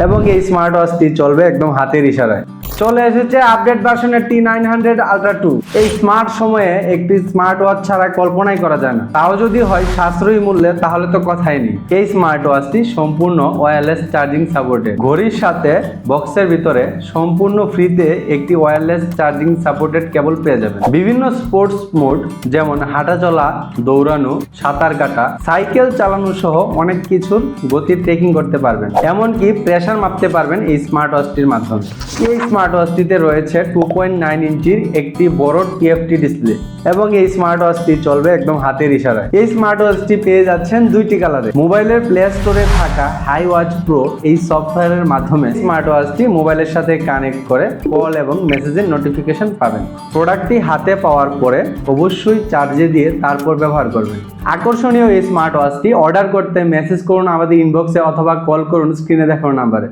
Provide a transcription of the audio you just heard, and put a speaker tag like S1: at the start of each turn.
S1: এবং এই স্মার্ট ওয়াচটি চলবে একদম হাতের ইশারায়। চলে এসেছে আপডেট ভার্সনের T900 Ultra 2। এই স্মার্ট সময়ে একটি স্মার্ট ওয়াচ ছাড়া কল্পনাই করা যায় না, তাও যদি হয় সাশ্রয়ী মূল্যে, তাহলে তো কথাই নেই। এই স্মার্ট ওয়াচটি সম্পূর্ণ ওয়্যারলেস চার্জিং সাপোর্টেড। ঘড়ির সাথে বক্সের ভিতরে সম্পূর্ণ ফ্রিতে একটি ওয়্যারলেস চার্জিং সাপোর্টেড কেবল পেয়ে যাবেন। বিভিন্ন স্পোর্টস মোড যেমন হাঁটাচলা, দৌড়ানো, সাঁতার কাটা, সাইকেল চালানো সহ অনেক কিছুর গতি ট্রেকিং করতে পারবেন। এমনকি প্রেসার মাপতে পারবেন এই স্মার্ট ওয়াচটির মাধ্যমে। এই স্মার্ট ওয়াচটিতে রয়েছে 2.9 ইঞ্চির একটি বড় TFT ডিসপ্লে এবং এই স্মার্ট ওয়াচটি চলবে একদম হাতের ইশারায়। এই স্মার্ট ওয়াচটি পেয়ে যাচ্ছেন দুইটি কালারে। মোবাইলের প্লে স্টোরে থাকা হাই ওয়াচ প্রো এই সফটওয়্যারের মাধ্যমে স্মার্ট ওয়াচটি মোবাইলের সাথে কানেক্ট করে কল এবং মেসেজের নোটিফিকেশন পাবেন। প্রোডাক্টটি হাতে পাওয়ার পরে অবশ্যই চার্জে দিয়ে তারপর ব্যবহার করবেন। আকর্ষণীয় এই স্মার্ট ওয়াচটি অর্ডার করতে মেসেজ করুন আমাদের ইনবক্সে অথবা কল করুন স্ক্রিনে দেখানো নাম্বারে।